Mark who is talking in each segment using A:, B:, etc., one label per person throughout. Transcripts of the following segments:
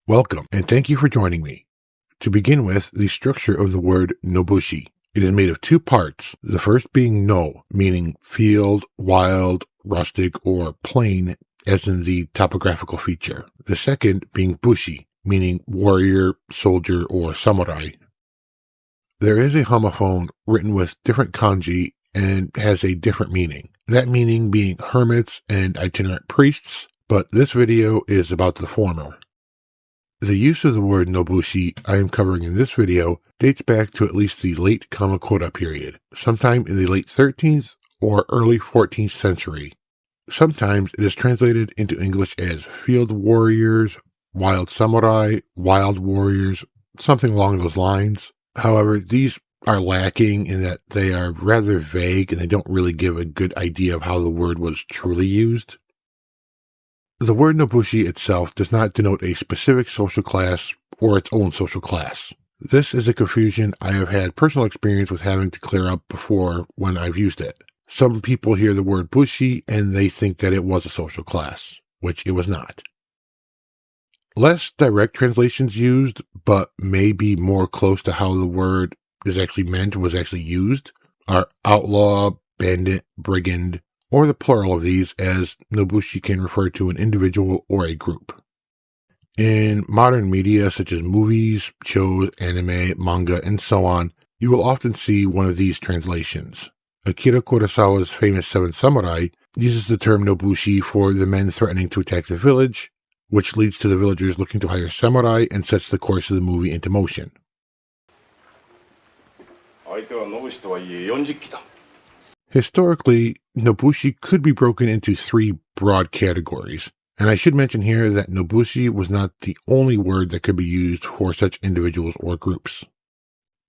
A: Welcome, and thank you for joining me. To begin with, the structure of the word Nobushi. It is made of two parts, the first being no, meaning field, wild, rustic, or plain, as in the topographical feature. The second being bushi, meaning warrior, soldier, or samurai. There is a homophone written with different kanji and has a different meaning. That meaning being hermits and itinerant priests, but this video is about the former. The use of the word Nobushi I am covering in this video dates back to at least the late Kamakura period, sometime in the late 13th or early 14th century. Sometimes it is translated into English as field warriors, wild samurai, wild warriors, something along those lines. However, these are lacking in that they are rather vague and they don't really give a good idea of how the word was truly used. The word Nobushi itself does not denote a specific social class or its own social class. This is a confusion I have had personal experience with having to clear up before when I've used it. Some people hear the word bushi and they think that it was a social class, which it was not. Less direct translations used, but maybe more close to how the word is actually meant was actually used, are outlaw, bandit, brigand, or the plural of these, as Nobushi can refer to an individual or a group. In modern media such as movies, shows, anime, manga, and so on, you will often see one of these translations. Akira Kurosawa's famous Seven Samurai uses the term Nobushi for the men threatening to attack the village, which leads to the villagers looking to hire samurai and sets the course of the movie into motion. Historically, Nobushi could be broken into three broad categories, and I should mention here that Nobushi was not the only word that could be used for such individuals or groups.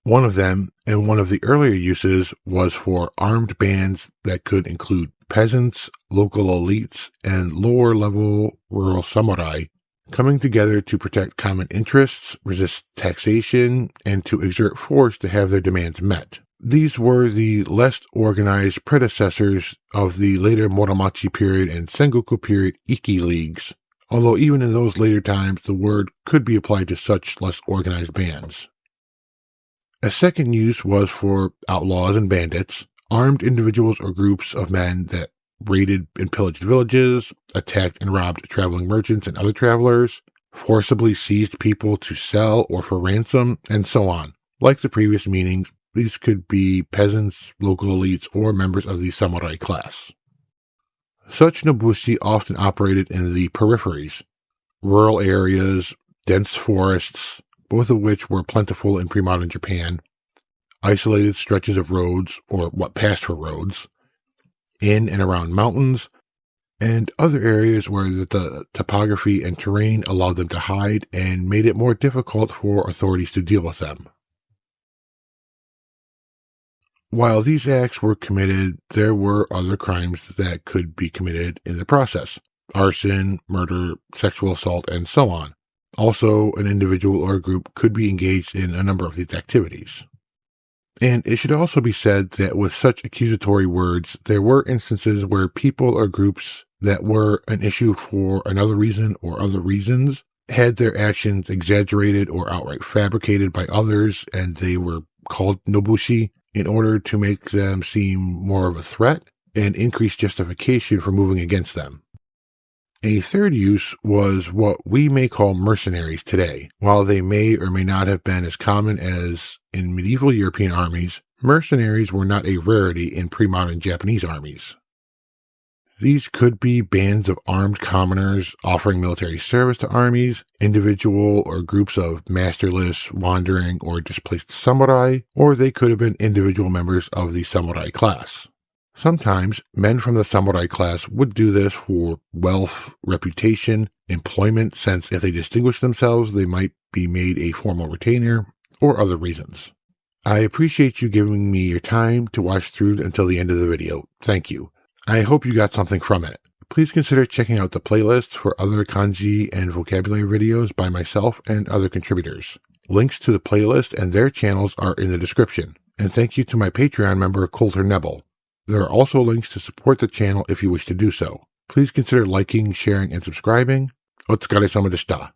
A: One of them, and one of the earlier uses, was for armed bands that could include peasants, local elites, and lower-level rural samurai coming together to protect common interests, resist taxation, and to exert force to have their demands met. These were the less organized predecessors of the later Muromachi period and Sengoku period Iki leagues, although even in those later times the word could be applied to such less organized bands. A second use was for outlaws and bandits, armed individuals or groups of men that raided and pillaged villages, attacked and robbed traveling merchants and other travelers, forcibly seized people to sell or for ransom, and so on. Like the previous meanings, these could be peasants, local elites, or members of the samurai class. Such Nobushi often operated in the peripheries, rural areas, dense forests, both of which were plentiful in premodern Japan, isolated stretches of roads, or what passed for roads, in and around mountains, and other areas where the topography and terrain allowed them to hide and made it more difficult for authorities to deal with them. While these acts were committed, there were other crimes that could be committed in the process: arson, murder, sexual assault, and so on. Also, an individual or a group could be engaged in a number of these activities. And it should also be said that with such accusatory words, there were instances where people or groups that were an issue for another reason or other reasons had their actions exaggerated or outright fabricated by others, and they were called Nobushi in order to make them seem more of a threat and increase justification for moving against them. A third use was what we may call mercenaries today. While they may or may not have been as common as in medieval European armies, mercenaries were not a rarity in pre-modern Japanese armies. These could be bands of armed commoners offering military service to armies, individual or groups of masterless, wandering, or displaced samurai, or they could have been individual members of the samurai class. Sometimes, men from the samurai class would do this for wealth, reputation, employment, since if they distinguished themselves, they might be made a formal retainer, or other reasons. I appreciate you giving me your time to watch through until the end of the video. Thank you. I hope you got something from it. Please consider checking out the playlist for other kanji and vocabulary videos by myself and other contributors. Links to the playlist and their channels are in the description. And thank you to my Patreon member, Coulter Nebel. There are also links to support the channel if you wish to do so. Please consider liking, sharing, and subscribing. お疲れ様でした。